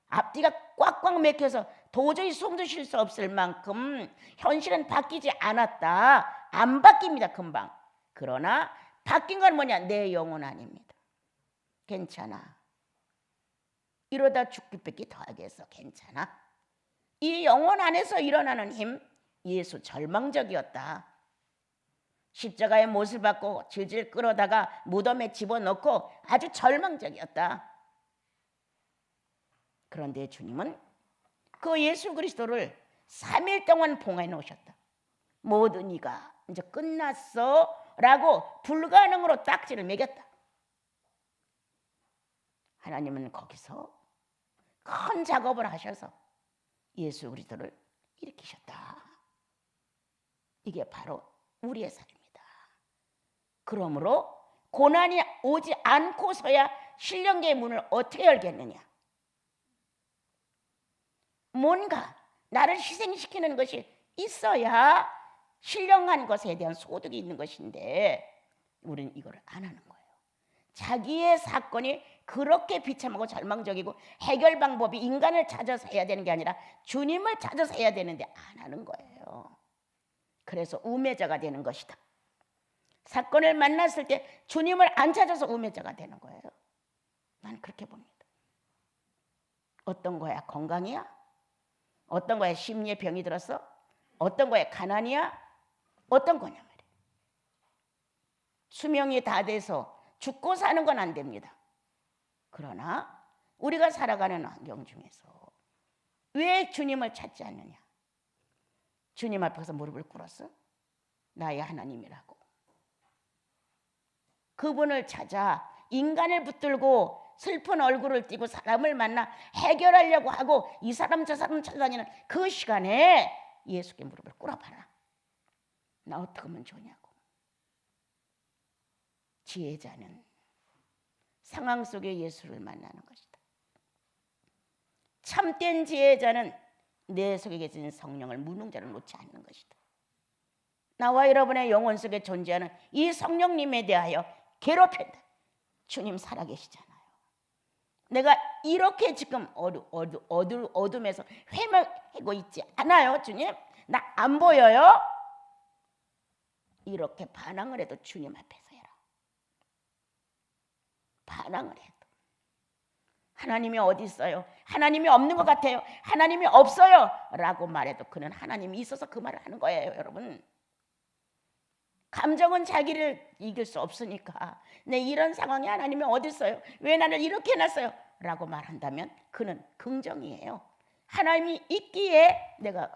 앞뒤가 꽉꽉 맥혀서 도저히 숨도 쉴 수 없을 만큼 현실은 바뀌지 않았다. 안 바뀝니다. 금방. 그러나 바뀐 건 뭐냐? 내 영혼 아닙니다. 괜찮아. 이러다 죽기밖에 더하겠어. 괜찮아. 이 영혼 안에서 일어나는 힘, 예수 절망적이었다. 십자가의 못을 받고 질질 끌어다가 무덤에 집어넣고 아주 절망적이었다. 그런데 주님은 그 예수 그리스도를 3일 동안 봉해 놓으셨다. 모든 이가 이제 끝났어 라고 불가능으로 딱지를 매겼다. 하나님은 거기서 큰 작업을 하셔서 예수 그리스도를 일으키셨다. 이게 바로 우리의 삶입니다. 그러므로 고난이 오지 않고서야 신령계의 문을 어떻게 열겠느냐? 뭔가 나를 희생시키는 것이 있어야 신령한 것에 대한 소득이 있는 것인데 우리는 이걸 안 하는 거예요. 자기의 사건이 그렇게 비참하고 절망적이고 해결 방법이 인간을 찾아서 해야 되는 게 아니라 주님을 찾아서 해야 되는데 안 하는 거예요. 그래서 우매자가 되는 것이다. 사건을 만났을 때 주님을 안 찾아서 우매자가 되는 거예요. 난 그렇게 봅니다. 어떤 거야? 건강이야? 어떤 거야? 심리의 병이 들었어? 어떤 거야? 가난이야? 어떤 거냐 말이야. 수명이 다 돼서 죽고 사는 건 안 됩니다. 그러나 우리가 살아가는 환경 중에서 왜 주님을 찾지 않느냐? 주님 앞에서 무릎을 꿇었어? 나의 하나님이라고. 그분을 찾아 인간을 붙들고 슬픈 얼굴을 띠고 사람을 만나 해결하려고 하고 이 사람 저 사람 찾아다니는 그 시간에 예수께 무릎을 꿇어봐라. 나 어떻게 하면 좋냐고. 지혜자는 상황 속에 예수를 만나는 것이다. 참된 지혜자는 내 속에 계신 성령을 무능자를 놓지 않는 것이다. 나와 여러분의 영혼 속에 존재하는 이 성령님에 대하여 괴롭힌다. 주님 살아계시잖아요. 내가 이렇게 지금 어둠에서 헤매고 있지 않아요. 주님 나 안 보여요. 이렇게 반항을 해도 주님 앞에서 해라. 반항을 해도 하나님이 어디 있어요? 하나님이 없는 것 같아요. 하나님이 없어요 라고 말해도 그는 하나님이 있어서 그 말을 하는 거예요. 여러분, 감정은 자기를 이길 수 없으니까 내 이런 상황에 하나님이 어디 있어요? 왜 나를 이렇게 해놨어요? 라고 말한다면 그는 긍정이에요. 하나님이 있기에 내가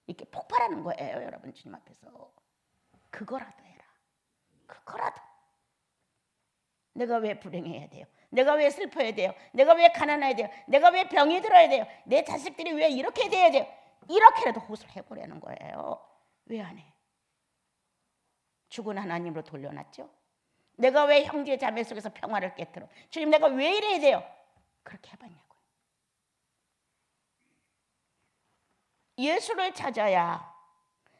이렇게 폭발하는 거예요. 여러분, 주님 앞에서 그거라도 해라. 그거라도. 내가 왜 불행해야 돼요? 내가 왜 슬퍼야 돼요? 내가 왜 가난해야 돼요? 내가 왜 병이 들어야 돼요? 내 자식들이 왜 이렇게 돼야 돼요? 이렇게라도 호소를 해보려는 거예요. 왜 안 해? 죽은 하나님으로 돌려놨죠. 내가 왜 형제 자매 속에서 평화를 깨트려? 주님 내가 왜 이래야 돼요? 그렇게 해봤냐고요. 예수를 찾아야,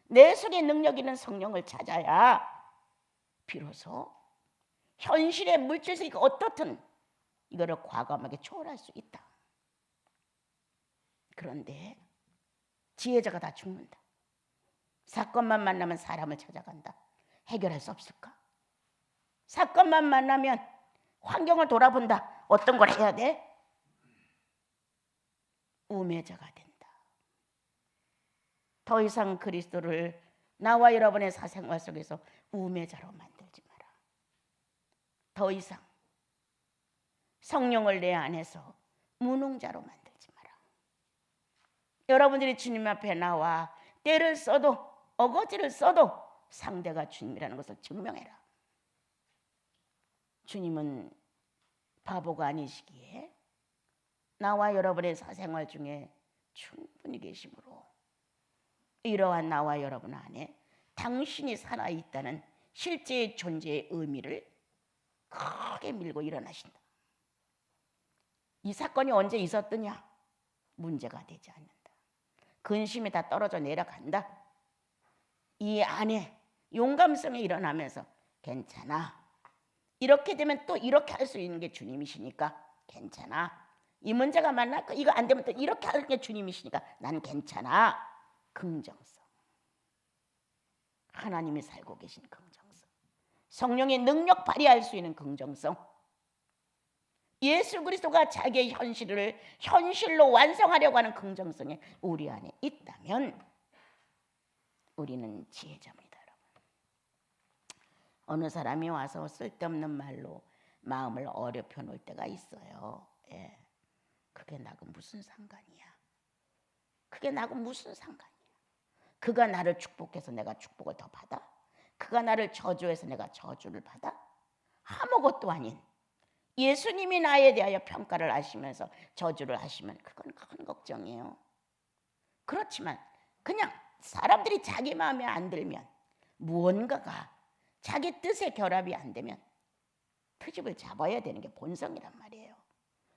내 속에 능력 있는 성령을 찾아야 비로소 현실의 물질이 어떻든 이거를 과감하게 초월할 수 있다. 그런데 지혜자가 다 죽는다. 사건만 만나면 사람을 찾아간다. 해결할 수 없을까? 사건만 만나면 환경을 돌아본다. 어떤 걸 해야 돼? 우매자가 된다. 더 이상 그리스도를 나와 여러분의 사생활 속에서 우매자로 만들지 마라. 더 이상 성령을 내 안에서 무능자로 만들지 마라. 여러분들이 주님 앞에 나와 때를 써도 어거지를 써도 상대가 주님이라는 것을 증명해라. 주님은 바보가 아니시기에 나와 여러분의 사생활 중에 충분히 계시므로 이러한 나와 여러분 안에 당신이 살아있다는 실제의 존재의 의미를 크게 밀고 일어나신다. 이 사건이 언제 있었더냐? 문제가 되지 않는다. 근심이 다 떨어져 내려간다. 이 안에 용감성이 일어나면서 괜찮아. 이렇게 되면 또 이렇게 할 수 있는 게 주님이시니까 괜찮아. 이 문제가 맞나? 이거 안 되면 또 이렇게 하는 게 주님이시니까 난 괜찮아. 긍정성. 하나님이 살고 계신 긍정성. 성령의 능력 발휘할 수 있는 긍정성. 예수 그리스도가 자기의 현실을 현실로 완성하려고 하는 긍정성이 우리 안에 있다면 우리는 지혜자입니다. 여러분. 어느 사람이 와서 쓸데없는 말로 마음을 어렵혀 놓을 때가 있어요. 예. 그게 나하고 무슨 상관이야? 그게 나하고 무슨 상관이야? 그가 나를 축복해서 내가 축복을 더 받아? 그가 나를 저주해서 내가 저주를 받아? 아무것도 아닌 예수님이 나에 대하여 평가를 하시면서 저주를 하시면 그건 큰 걱정이에요. 그렇지만 그냥 사람들이 자기 마음에 안 들면 무언가가 자기 뜻에 결합이 안 되면 트집을 잡아야 되는 게 본성이란 말이에요.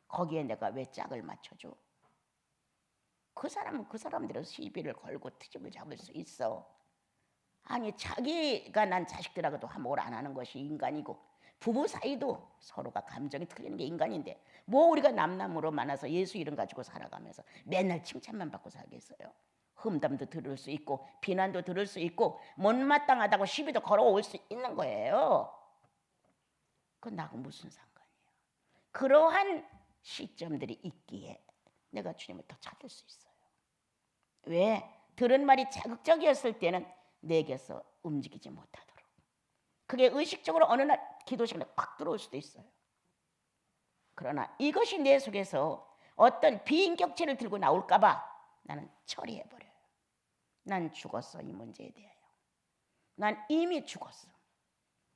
거기에 내가 왜 짝을 맞춰줘? 그 사람은 그 사람대로 시비를 걸고 트집을 잡을 수 있어. 아니 자기가 난 자식들하고도 뭘 안 하는 것이 인간이고 부부 사이도 서로가 감정이 틀리는 게 인간인데 뭐 우리가 남남으로 만나서 예수 이름 가지고 살아가면서 맨날 칭찬만 받고 살겠어요. 흠담도 들을 수 있고 비난도 들을 수 있고 못마땅하다고 시비도 걸어올 수 있는 거예요. 그건 나하고 무슨 상관이에요. 그러한 시점들이 있기에 내가 주님을 더 찾을 수 있어요. 왜? 들은 말이 자극적이었을 때는 내게서 움직이지 못하도록. 그게 의식적으로 어느 날 기도 시간에 꽉 들어올 수도 있어요. 그러나 이것이 내 속에서 어떤 비인격체를 들고 나올까 봐 나는 처리해버려요. 난 죽었어. 이 문제에 대하여. 난 이미 죽었어.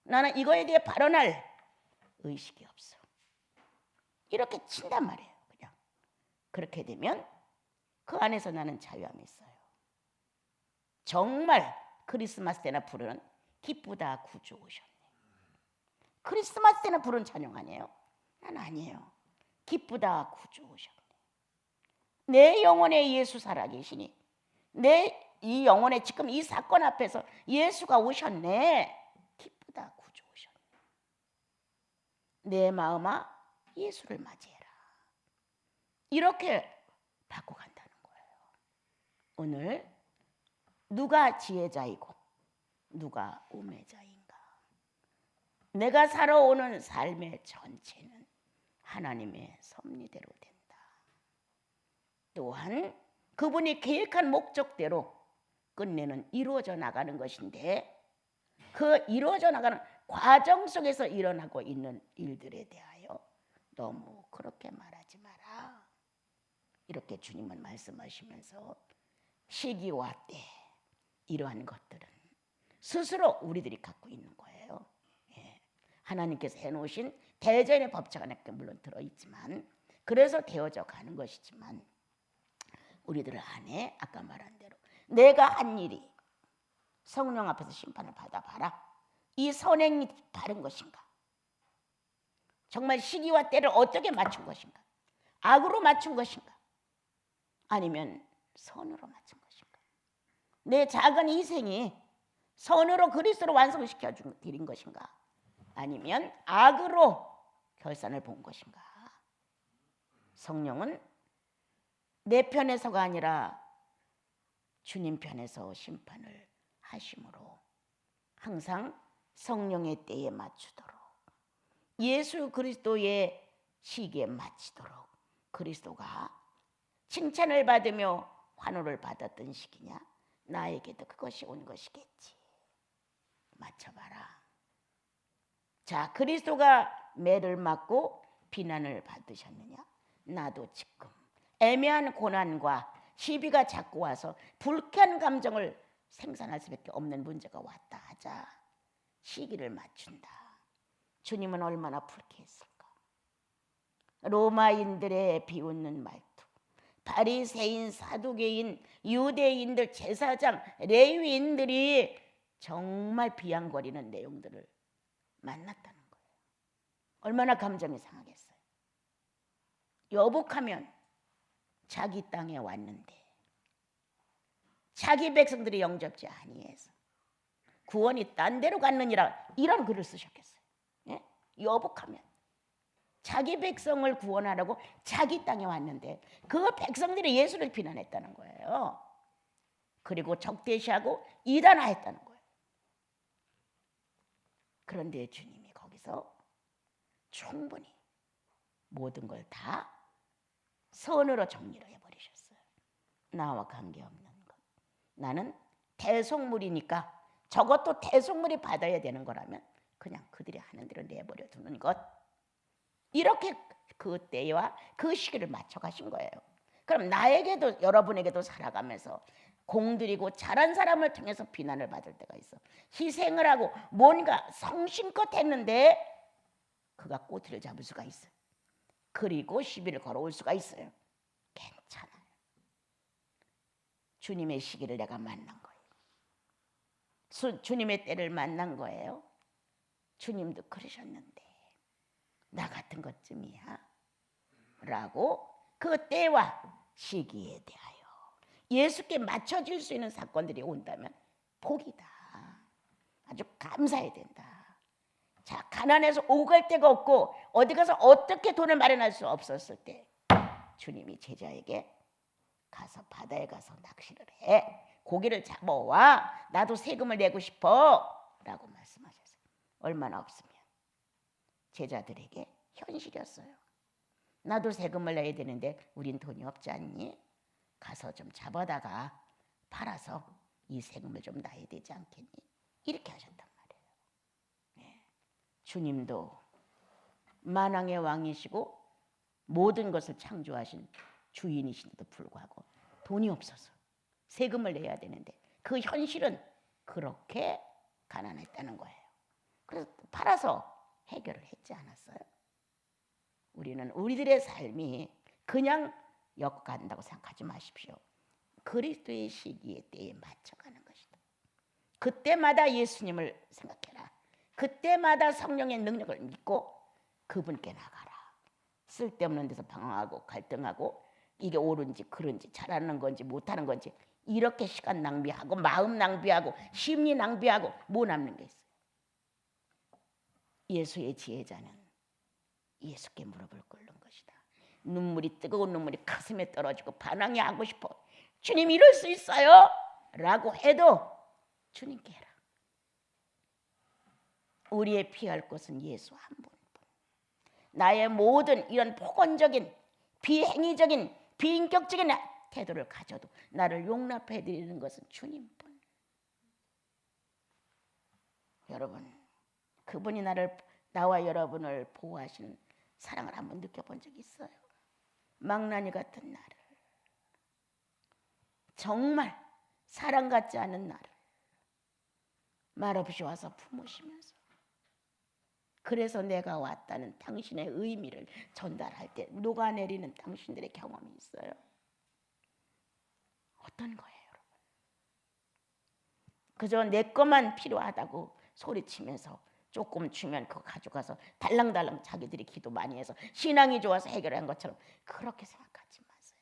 나는 이거에 대해 발언할 의식이 없어. 이렇게 친단 말이에요. 그냥 그렇게 되면 그 안에서 나는 자유함이 있어요. 정말 크리스마스 때나 부르는 기쁘다 구주 오셨네. 크리스마스 때나 부르는 찬양 아니에요? 난 아니에요. 기쁘다 구주 오셨네. 내 영혼에 예수 살아계시니 내 이 영혼에 지금 이 사건 앞에서 예수가 오셨네. 기쁘다 구주 오셨네. 내 마음아 예수를 맞이해라. 이렇게 받고 간다는 거예요. 오늘 누가 지혜자이고 누가 우매자인가? 내가 살아오는 삶의 전체는 하나님의 섭리대로 된다. 또한 그분이 계획한 목적대로 끝내는 이루어져 나가는 것인데 그 이루어져 나가는 과정 속에서 일어나고 있는 일들에 대하여 너무 그렇게 말하지 마라. 이렇게 주님은 말씀하시면서 시기와 때 이러한 것들은 스스로 우리들이 갖고 있는 거예요. 예. 하나님께서 해놓으신 대전의 법칙 안에 물론 들어있지만 그래서 되어져 가는 것이지만 우리들 안에 아까 말한 대로 내가 한 일이 성령 앞에서 심판을 받아봐라. 이 선행이 바른 것인가? 정말 시기와 때를 어떻게 맞춘 것인가? 악으로 맞춘 것인가? 아니면 선으로 맞춘 것인가? 내 작은 희생이 선으로 그리스도로 완성시켜 드린 것인가? 아니면 악으로 결산을 본 것인가? 성령은 내 편에서가 아니라 주님 편에서 심판을 하심으로 항상 성령의 때에 맞추도록 예수 그리스도의 시기에 맞추도록 그리스도가 칭찬을 받으며 환호를 받았던 시기냐? 나에게도 그것이 온 것이겠지. 맞춰봐라. 자, 그리스도가 매를 맞고 비난을 받으셨느냐? 나도 지금 애매한 고난과 시비가 자꾸 와서 불쾌한 감정을 생산할 수밖에 없는 문제가 왔다 하자 시기를 맞춘다. 주님은 얼마나 불쾌했을까? 로마인들의 비웃는 말투, 바리새인, 사두개인, 유대인들, 제사장, 레위인들이 정말 비양거리는 내용들을 만났다는 거예요. 얼마나 감정이 상하겠어요. 여복하면 자기 땅에 왔는데 자기 백성들이 영접지 아니해서 구원이 딴 데로 갔느니라, 이런 글을 쓰셨겠어요. 예? 여복하면 자기 백성을 구원하라고 자기 땅에 왔는데 그 백성들이 예수를 비난했다는 거예요. 그리고 적대시하고 이단화했다는 거예요. 그런데 주님이 거기서 충분히 모든 걸 다 선으로 정리를 해버리셨어요. 나와 관계없는 것. 나는 대속물이니까 저것도 대속물이 받아야 되는 거라면 그냥 그들이 하는 대로 내버려 두는 것. 이렇게 그 때와 그 시기를 맞춰 가신 거예요. 그럼 나에게도, 여러분에게도 살아가면서 공들이고 잘한 사람을 통해서 비난을 받을 때가 있어. 희생을 하고 뭔가 성심껏 했는데 그가 꼬투리를 잡을 수가 있어요. 그리고 시비를 걸어올 수가 있어요. 괜찮아요. 주님의 시기를 내가 만난 거예요. 주님의 때를 만난 거예요. 주님도 그러셨는데 나 같은 것쯤이야 라고 그 때와 시기에 대하여 예수께 맞춰질 수 있는 사건들이 온다면 복이다. 아주 감사해야 된다. 자, 가난해서 오갈 데가 없고 어디 가서 어떻게 돈을 마련할 수 없었을 때 주님이 제자에게 가서 바다에 가서 낚시를 해, 고기를 잡아와, 나도 세금을 내고 싶어 라고 말씀하셨어요. 얼마나 없으면 제자들에게 현실이었어요. 나도 세금을 내야 되는데 우린 돈이 없지 않니? 가서 좀 잡아다가 팔아서 이 세금을 좀 놔야 되지 않겠니? 이렇게 하셨단 말이에요. 네. 주님도 만왕의 왕이시고 모든 것을 창조하신 주인이신데도 불구하고 돈이 없어서 세금을 내야 되는데 그 현실은 그렇게 가난했다는 거예요. 그래서 팔아서 해결을 했지 않았어요? 우리는 우리들의 삶이 그냥 엮어간다고 생각하지 마십시오. 그리스도의 시기에 때에 맞춰가는 것이다. 그때마다 예수님을 생각해라. 그때마다 성령의 능력을 믿고 그분께 나가라. 쓸데없는 데서 방황하고 갈등하고 이게 옳은지 그른지 잘하는 건지 못하는 건지 이렇게 시간 낭비하고 마음 낭비하고 심리 낭비하고 뭐 남는 게 있어요? 예수의 지혜자는 예수께 무릎을 꿇는 것이다. 눈물이, 뜨거운 눈물이 가슴에 떨어지고 반항이 하고 싶어. 주님 이럴 수 있어요? 라고 해도 주님께 해라. 우리의 피할 것은 예수 한 분뿐. 나의 모든 이런 폭언적인 비행위적인 비인격적인 태도를 가져도 나를 용납해 드리는 것은 주님뿐. 여러분, 그분이 나와 여러분을 보호하시는 사랑을 한번 느껴본 적 있어요? 망나니 같은 나를, 정말 사랑 같지 않은 나를 말없이 와서 품으시면서, 그래서 내가 왔다는 당신의 의미를 전달할 때 녹아내리는 당신들의 경험이 있어요? 어떤 거예요, 여러분? 그저 내 것만 필요하다고 소리치면서 조금 주면 그거 가져가서 달랑달랑 자기들이 기도 많이 해서 신앙이 좋아서 해결한 것처럼 그렇게 생각하지 마세요.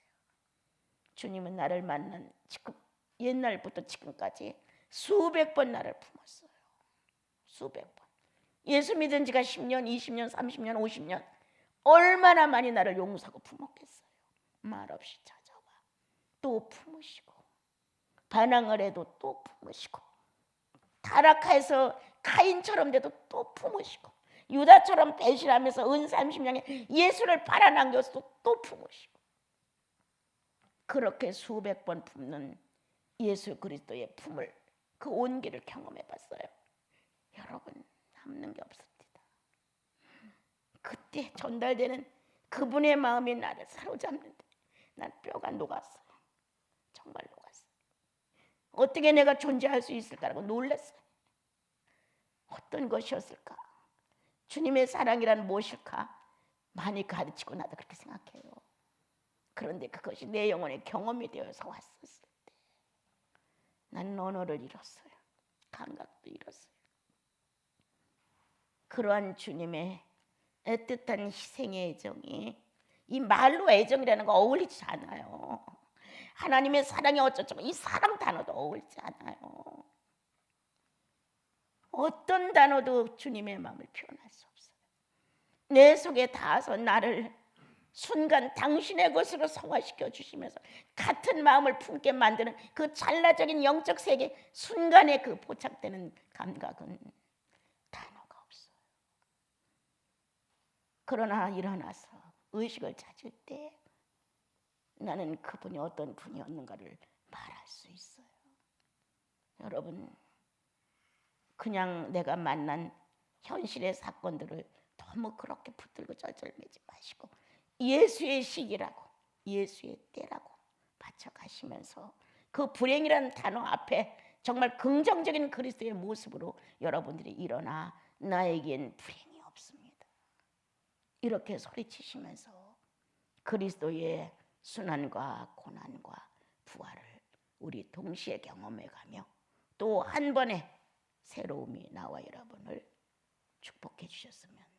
주님은 나를 만난 지금 옛날부터 지금까지 수백 번 나를 품었어요. 수백 번. 예수 믿은 지가 10년, 20년, 30년, 50년 얼마나 많이 나를 용서하고 품었겠어요. 말없이 찾아와 또 품으시고, 반항을 해도 또 품으시고, 타락해서 카인처럼 돼도 또 품으시고, 유다처럼 배신하면서 은 30년에 예수를 팔아넘겼어도 또 품으시고, 그렇게 수백 번 품는 예수 그리스도의 품을, 그 온기를 경험해봤어요. 여러분, 남는 게 없습니다. 그때 전달되는 그분의 마음이 나를 사로잡는데 난 뼈가 녹았어요. 정말 녹았어요. 어떻게 내가 존재할 수 있을까라고 놀랐어요. 어떤 것이었을까? 주님의 사랑이란 무엇일까? 많이 가르치고 나도 그렇게 생각해요. 그런데 그것이 내 영혼의 경험이 되어서 왔었을 때 나는 언어를 잃었어요. 감각도 잃었어요. 그러한 주님의 애틋한 희생의 애정이 이 말로 애정이라는 거 어울리지 않아요. 하나님의 사랑이 어쩌고 이 사랑 단어도 어울리지 않아요. 어떤 단어도 주님의 마음을 표현할 수 없어요. 내 속에 닿아서 나를 순간 당신의 것으로 성화시켜 주시면서 같은 마음을 품게 만드는 그 찰나적인 영적 세계 순간에 그 포착되는 감각은 단어가 없어요. 그러나 일어나서 의식을 찾을 때 나는 그분이 어떤 분이었는가를 말할 수 있어요. 여러분, 그냥 내가 만난 현실의 사건들을 너무 그렇게 붙들고 쩔쩔매지 마시고 예수의 시기라고 예수의 때라고 바쳐가시면서 그 불행이라는 단어 앞에 정말 긍정적인 그리스도의 모습으로 여러분들이 일어나 나에겐 불행이 없습니다. 이렇게 소리치시면서 그리스도의 순환과 고난과 부활을 우리 동시에 경험해가며 또 한 번의 새로움이 나와 여러분을 축복해 주셨으면